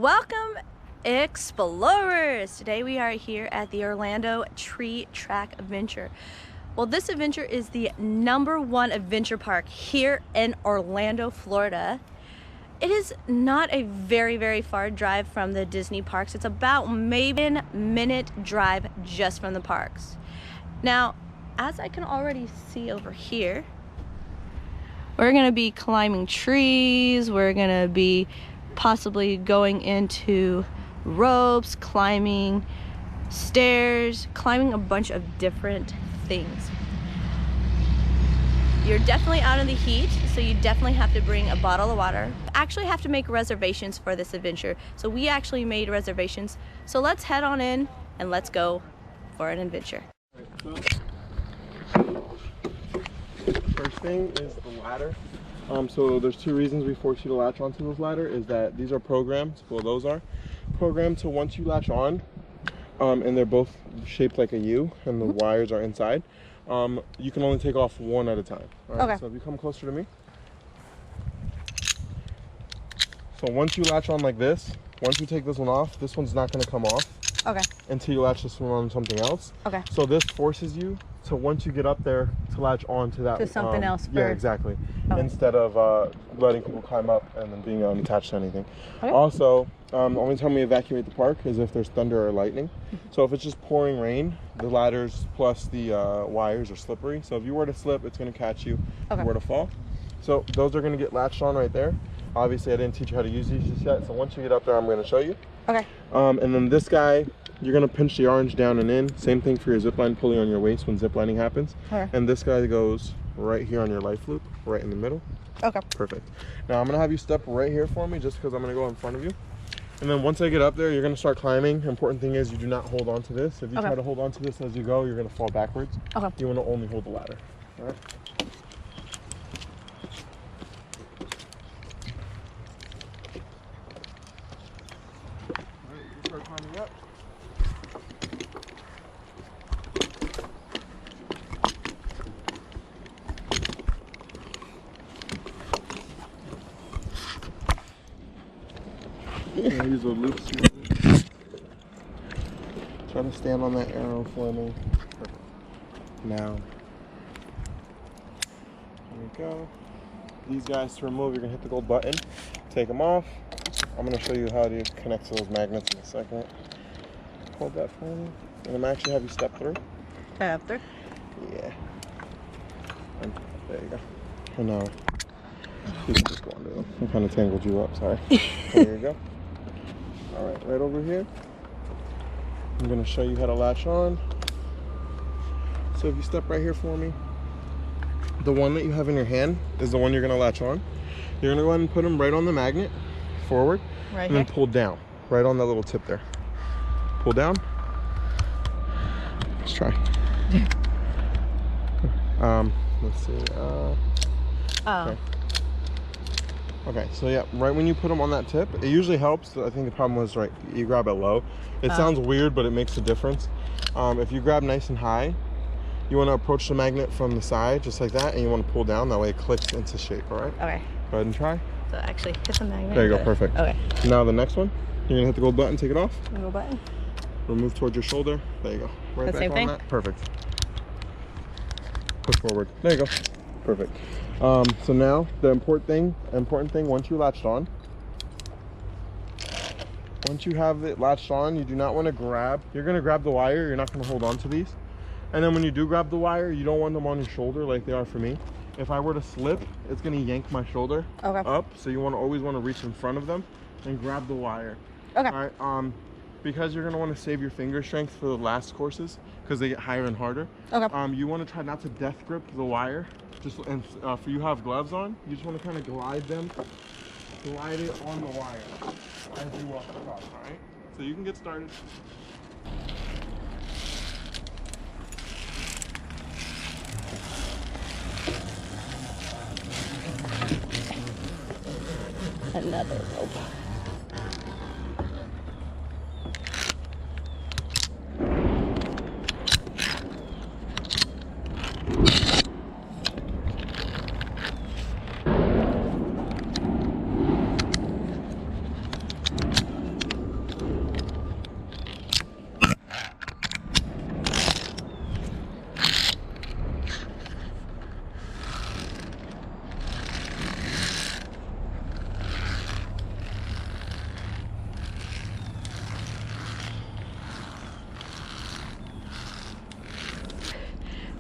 Welcome, explorers! Today we are here at the Orlando Tree Track Adventure. Well, this adventure is the #1 adventure park here in Orlando, Florida. It is not a very far drive from the Disney parks. It's about maybe a minute drive just from the parks. Now, as I can already see over here, we're gonna be climbing trees, we're gonna be possibly going into ropes, climbing stairs, climbing a bunch of different things. You're definitely out in the heat, so you definitely have to bring a bottle of water. You actually have to make reservations for this adventure. So we actually made reservations. So let's head on in and let's go for an adventure. First thing is the ladder. So there's two reasons we force you to latch onto this ladder. Is that these are programmed, well those are programmed, so once you latch on, and they're both shaped like a U and the wires are inside, you can only take off one at a time. All right? Okay. So if you come closer to me. So once you latch on like this, once you take this one off, this one's not going to come off. Okay. Until you latch this one on something else. Okay. So this forces you to, once you get up there, to latch on to that. To something else first. Yeah, exactly. Okay. Instead of letting people climb up and then being unattached to anything. Okay. Also, the only time we evacuate the park is if there's thunder or lightning. So if it's just pouring rain, the ladders plus the wires are slippery. So if you were to slip, it's going to catch you. Okay. If you were to fall. So those are going to get latched on right there. Obviously, I didn't teach you how to use these just yet. So once you get up there, I'm going to show you. Okay. And then this guy, you're going to pinch the orange down and in. Same thing for your zip line pulley on your waist when zip lining happens. Okay. And this guy goes right here on your life loop, right in the middle. Okay. Perfect. Now I'm going to have you step right here for me just because I'm going to go in front of you. And then once I get up there, you're going to start climbing. Important thing is you do not hold on to this. If you try to hold on to this as you go, you're going to fall backwards. Okay. You want to only hold the ladder. All right. Climbing up. Use a loop. Try to stand on that arrow for me. Perfect. Now, here we go. These guys to remove, you're gonna hit the gold button. Take them off. I'm going to show you how to connect to those magnets in a second. Hold that for me. And I'm actually have you step through. Step through? Yeah. And there you go. And now, you can just go under them. I kind of tangled you up, sorry. There you go. Alright, right over here. I'm going to show you how to latch on. So if you step right here for me, the one that you have in your hand is the one you're going to latch on. You're going to go ahead and put them right on the magnet. Forward, right, and then pull down right on that little tip there. Pull down. Let's try. Let's see. Okay, so yeah, right when you put them on that tip, it usually helps. I think the problem was, right, you grab it low. It sounds weird, but it makes a difference. If you grab nice and high, you want to approach the magnet from the side just like that, and you want to pull down, that way it clicks into shape. All right. Okay. Go ahead and try. So actually hit the magnet. There you go, perfect. Okay. Now the next one, you're gonna hit the gold button, take it off. Gold button. Remove towards your shoulder. There you go. Right back on that. Perfect. Push forward. There you go. Perfect. So now the important thing, once you latched on, once you have it latched on, you do not want to grab. You're gonna grab the wire. You're not gonna hold on to these. And then when you do grab the wire, you don't want them on your shoulder like they are for me. If I were to slip, it's going to yank my shoulder up. So you always want to reach in front of them and grab the wire. Okay. All right. Because you're going to want to save your finger strength for the last courses because they get higher and harder. Okay. You want to try not to death grip the wire. And for you have gloves on, you just want to kind of glide it on the wire as you walk across. All right. So you can get started. Another rope.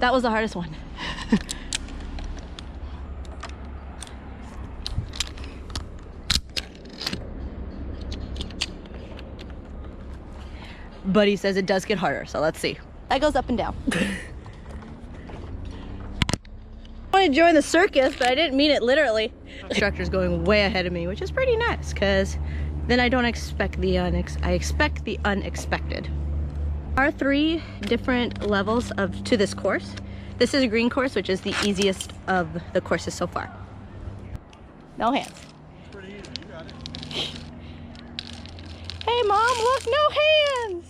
That was the hardest one. But he says it does get harder, so let's see. That goes up and down. I want to join the circus, but I didn't mean it literally. The instructor's going way ahead of me, which is pretty nice, because then I don't expect the I expect the unexpected. There are 3 different levels to this course. This is a green course, which is the easiest of the courses so far. No hands. Pretty easy, you got it. Hey Mom, look, no hands!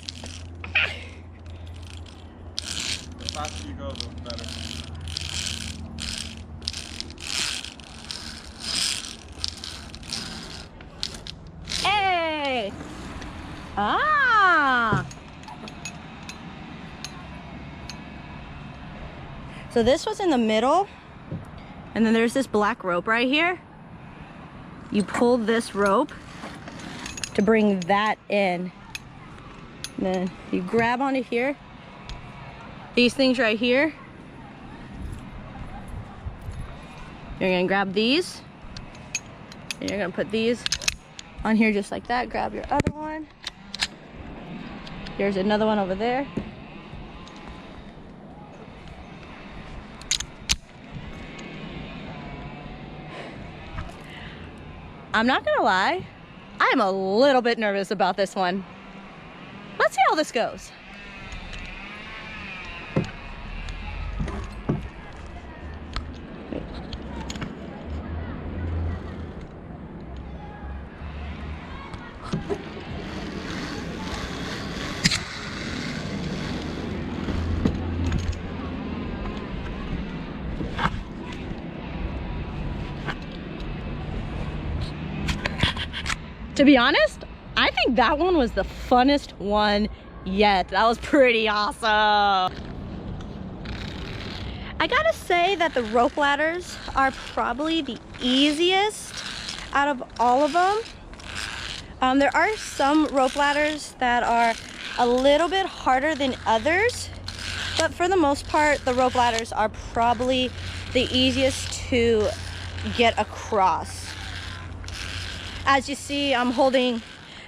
The faster you go, the better. Hey! Ah! So this was in the middle, and then there's this black rope right here. You pull this rope to bring that in. And then you grab onto here. These things right here. You're gonna grab these. And you're gonna put these on here just like that. Grab your other one. There's another one over there. I'm not gonna lie, I'm a little bit nervous about this one. Let's see how this goes. To be honest, I think that one was the funnest one yet. That was pretty awesome. I gotta say that the rope ladders are probably the easiest out of all of them. There are some rope ladders that are a little bit harder than others, but for the most part, the rope ladders are probably the easiest to get across. As you see, I'm holding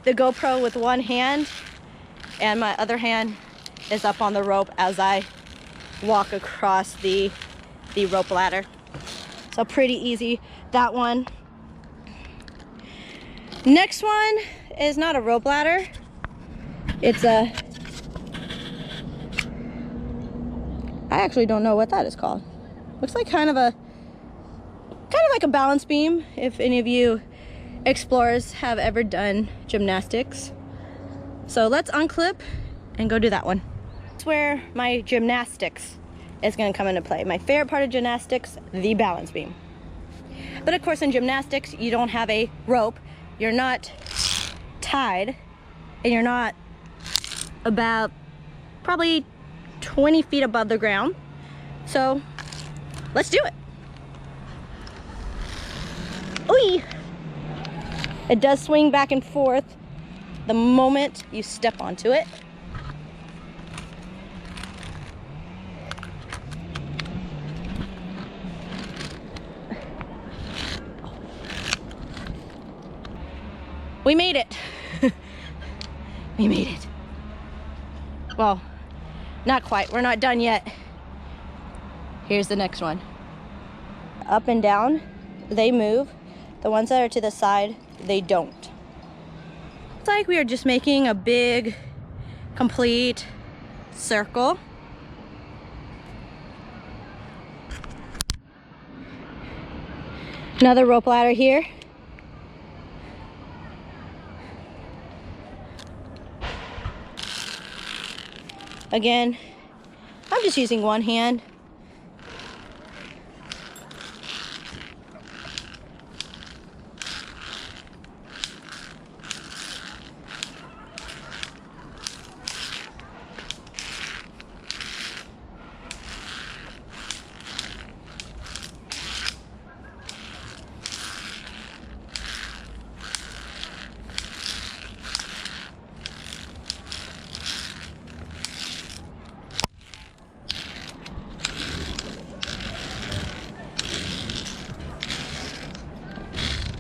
the GoPro with one hand, and my other hand is up on the rope as I walk across the rope ladder. So pretty easy, that one. Next one is not a rope ladder. It's I actually don't know what that is called. Looks like kind of like a balance beam, if any of you explorers have ever done gymnastics. So let's unclip and go do that one. That's where my gymnastics is going to come into play. My favorite part of gymnastics, the balance beam. But of course in gymnastics you don't have a rope, you're not tied, and you're not about probably 20 feet above the ground. So let's do it. Ooh! It does swing back and forth the moment you step onto it. We made it. We made it. Well, not quite. We're not done yet. Here's the next one. Up and down, they move. The ones that are to the side, they don't. It's like we are just making a big, complete circle. Another rope ladder here. Again, I'm just using one hand.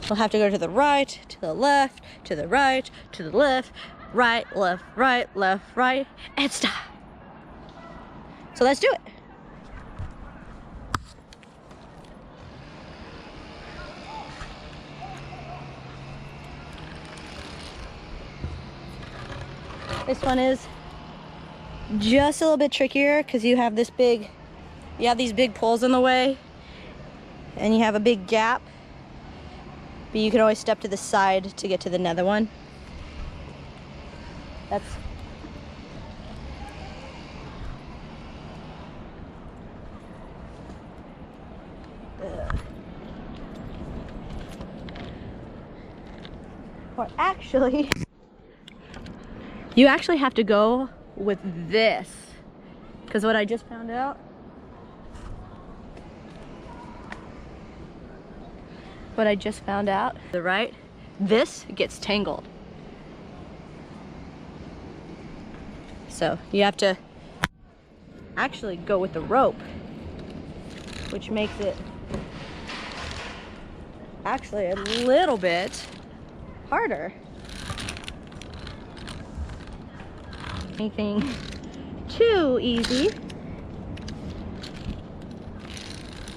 We'll have to go to the right, to the left, to the right, to the left, right, left, and stop. So let's do it. This one is just a little bit trickier because you have these big poles in the way and you have a big gap, but you can always step to the side to get to the nether one. That's or actually you actually have to go with this, because what I just found out, the right, this gets tangled. So you have to actually go with the rope, which makes it actually a little bit harder. Anything too easy.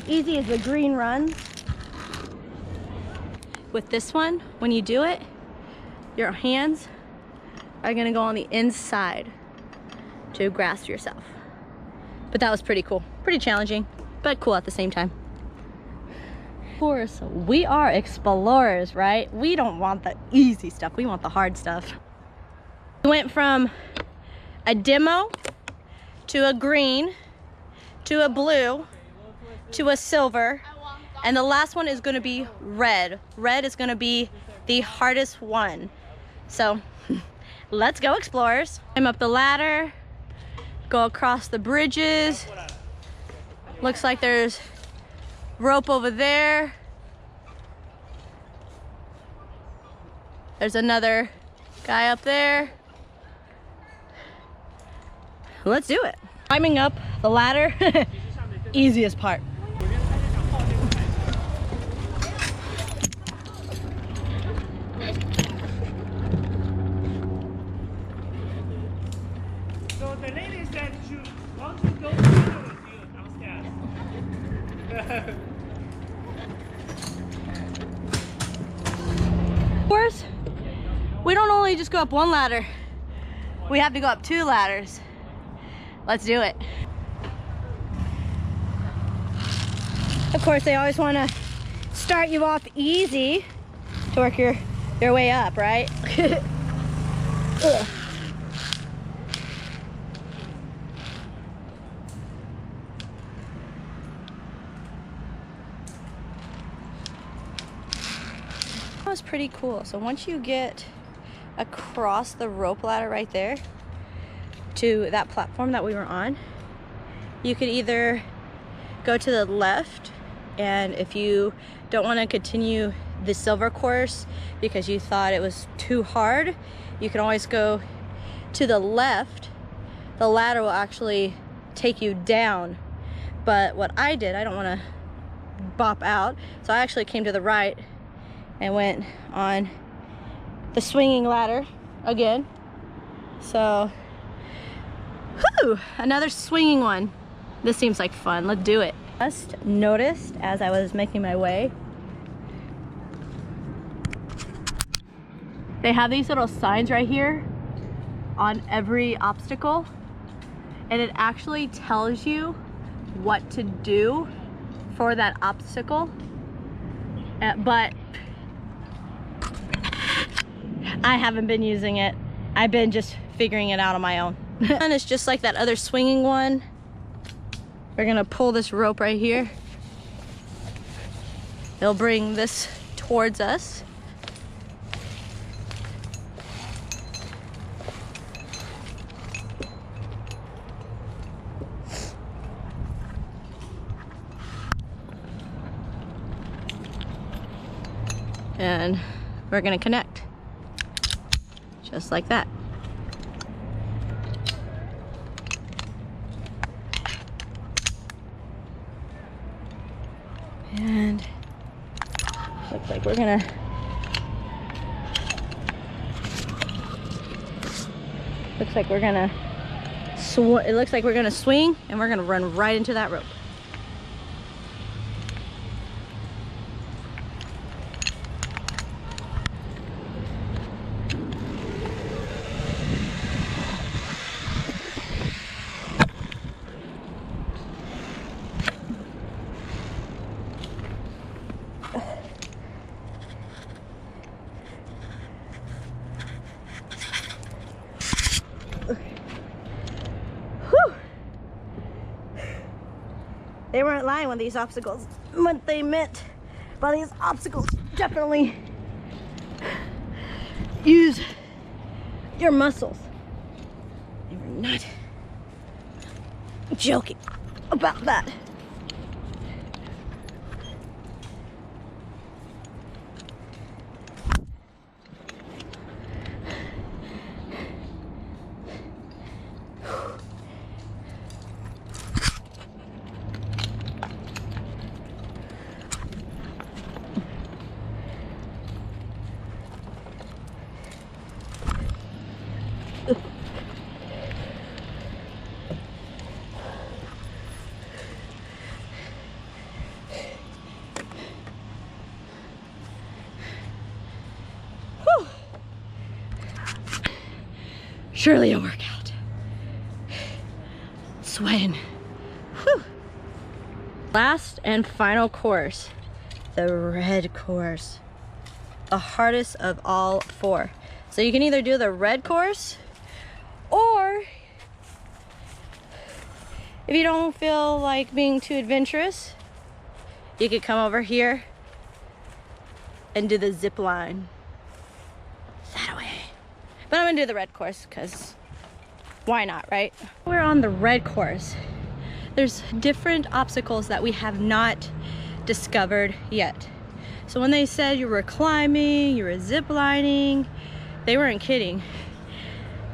Easy as the green runs. With this one, when you do it, your hands are gonna go on the inside to grasp yourself. But that was pretty cool. Pretty challenging, but cool at the same time. Of course, we are explorers, right? We don't want the easy stuff, we want the hard stuff. We went from a demo to a green to a blue to a silver, and the last one is going to be red. Red is going to be the hardest one. So let's go, explorers. Climb up the ladder, go across the bridges. Looks like there's rope over there. There's another guy up there. Let's do it. Climbing up the ladder, easiest part. So the lady said she wants to go together with you downstairs. Of course, we don't only just go up one ladder, we have to go up 2 ladders. Let's do it. Of course, they always want to start you off easy to work your way up, right? Ugh. That was pretty cool. So once you get across the rope ladder right there to that platform that we were on, you could either go to the left, and if you don't want to continue the silver course because you thought it was too hard, you can always go to the left. The ladder will actually take you down, but what I did, I don't want to bop out, so I actually came to the right and went on the swinging ladder again. So whew, another swinging one. This seems like fun. Let's do it. Just noticed as I was making my way, they have these little signs right here on every obstacle, and it actually tells you what to do for that obstacle. But I haven't been using it. I've been just figuring it out on my own. And it's just like that other swinging one. We're gonna pull this rope right here. They'll bring this towards us. And we're gonna connect. Just like that. And looks like we're gonna it looks like we're gonna swing and we're gonna run right into that rope. They weren't lying when these obstacles, what they meant by these obstacles. Definitely use your muscles. They were not joking about that. Surely a workout. Sweating. Whew. Last and final course, the red course. The hardest of all 4. So you can either do the red course, or if you don't feel like being too adventurous, you could come over here and do the zip line. That way. But I'm gonna do the red course because why not, right? We're on the red course. There's different obstacles that we have not discovered yet. So when they said you were climbing, you were zip lining, they weren't kidding.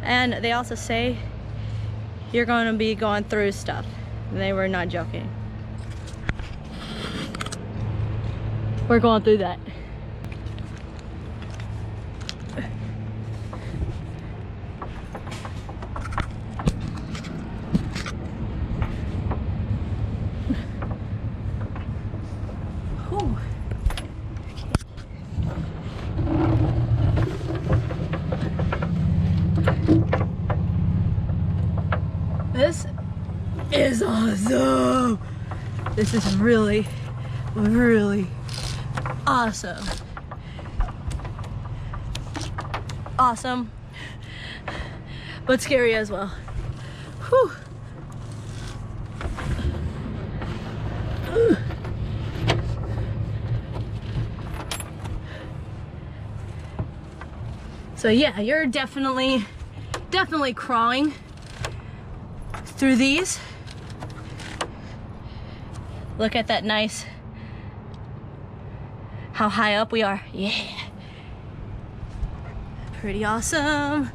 And they also say you're gonna be going through stuff. They were not joking. We're going through that. This is awesome. This is really, really awesome. Awesome, but scary as well. Whew. So yeah, you're definitely crawling through these. Look at that nice, how high up we are. Yeah. Pretty awesome.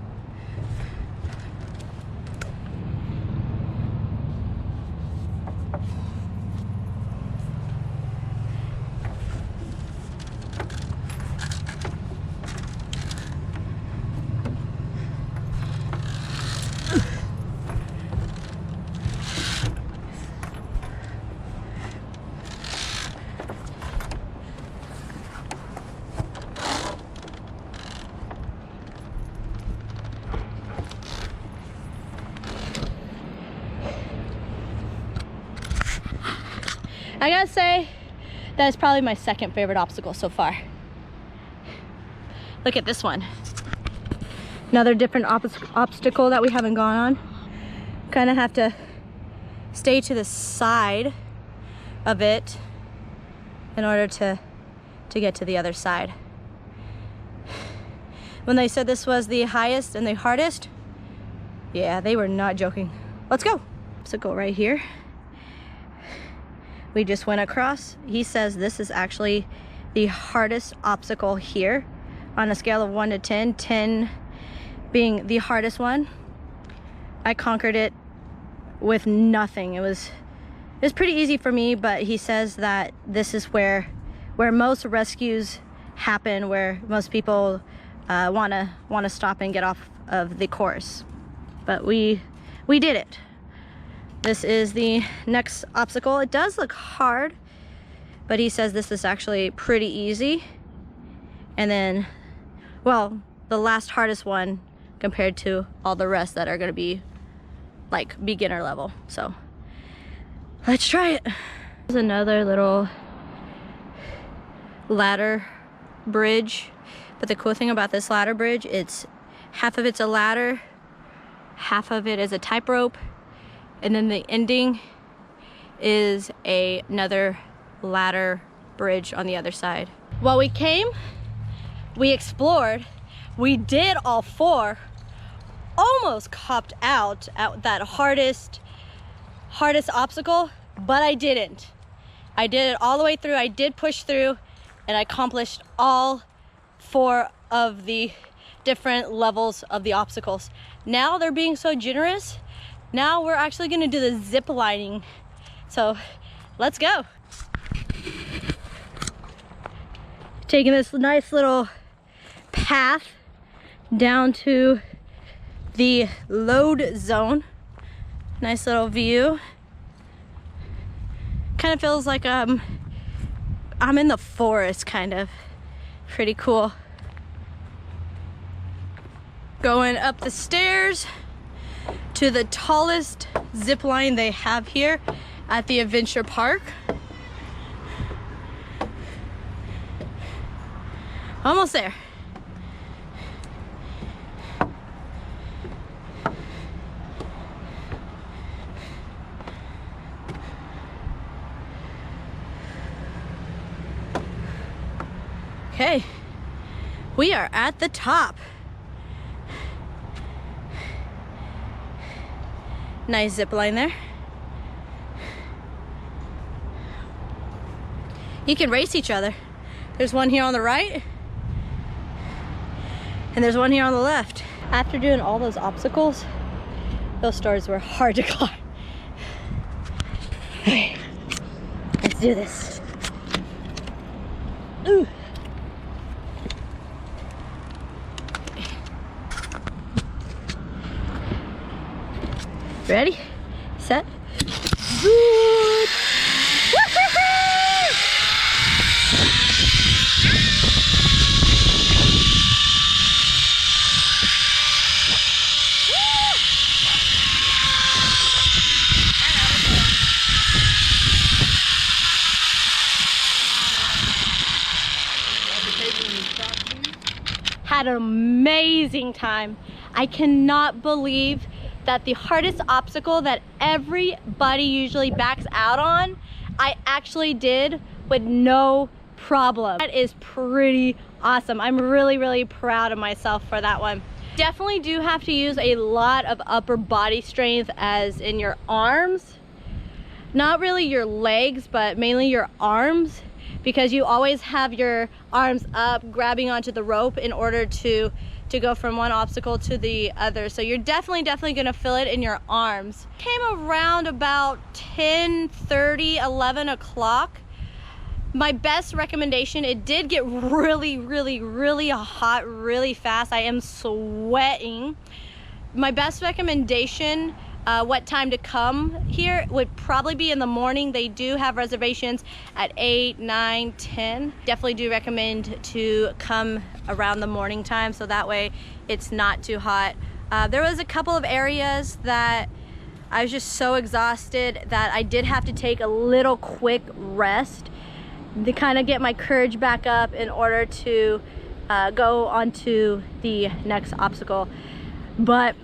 I gotta say, that is probably my second favorite obstacle so far. Look at this one. Another different obstacle that we haven't gone on. Kind of have to stay to the side of it in order to get to the other side. When they said this was the highest and the hardest, yeah, they were not joking. Let's go. Obstacle right here. We just went across. He says this is actually the hardest obstacle here on a scale of 1 to 10, 10 being the hardest one. I conquered it with nothing. It was pretty easy for me, but he says that this is where most rescues happen where most people want to stop and get off of the course. But we did it. This is the next obstacle. It does look hard, but he says this is actually pretty easy. And then, well, the last hardest one compared to all the rest that are gonna be like beginner level. So let's try it. There's another little ladder bridge. But the cool thing about this ladder bridge, it's half of it's a ladder, half of it is a tightrope, and then the ending is another ladder bridge on the other side. While we came, we explored, we did all four, almost copped out at that hardest obstacle, but I didn't. I did it all the way through. I did push through, and I accomplished all four of the different levels of the obstacles. Now they're being so generous. Now we're actually gonna do the zip lining. So let's go. Taking this nice little path down to the load zone. Nice little view. Kind of feels like I'm in the forest, kind of. Pretty cool. Going up the stairs to the tallest zip line they have here at the Adventure Park. Almost there. Okay, we are at the top. Nice zip line there. You can race each other. There's one here on the right, and there's one here on the left. After doing all those obstacles, those stairs were hard to climb. Okay, let's do this. Ooh. Ready, set, boot. Had an amazing time. I cannot believe that the hardest obstacle that everybody usually backs out on, I actually did with no problem. That is pretty awesome. I'm really, really proud of myself for that one. Definitely do have to use a lot of upper body strength, as in your arms. Not really your legs, but mainly your arms, because you always have your arms up grabbing onto the rope in order to go from one obstacle to the other. So you're definitely gonna feel it in your arms. Came around about 10:30, 11 o'clock. My best recommendation, it did get really hot really fast. I am sweating. My best recommendation, what time to come here would probably be in the morning. They do have reservations at 8, 9, 10. Definitely do recommend to come around the morning time, so that way it's not too hot. There was a couple of areas that I was just so exhausted that I did have to take a little quick rest to kind of get my courage back up in order to go onto the next obstacle. But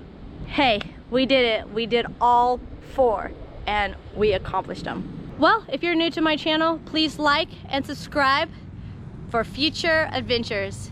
hey, we did it. We did all four and we accomplished them. Well, if you're new to my channel, please like and subscribe for future adventures.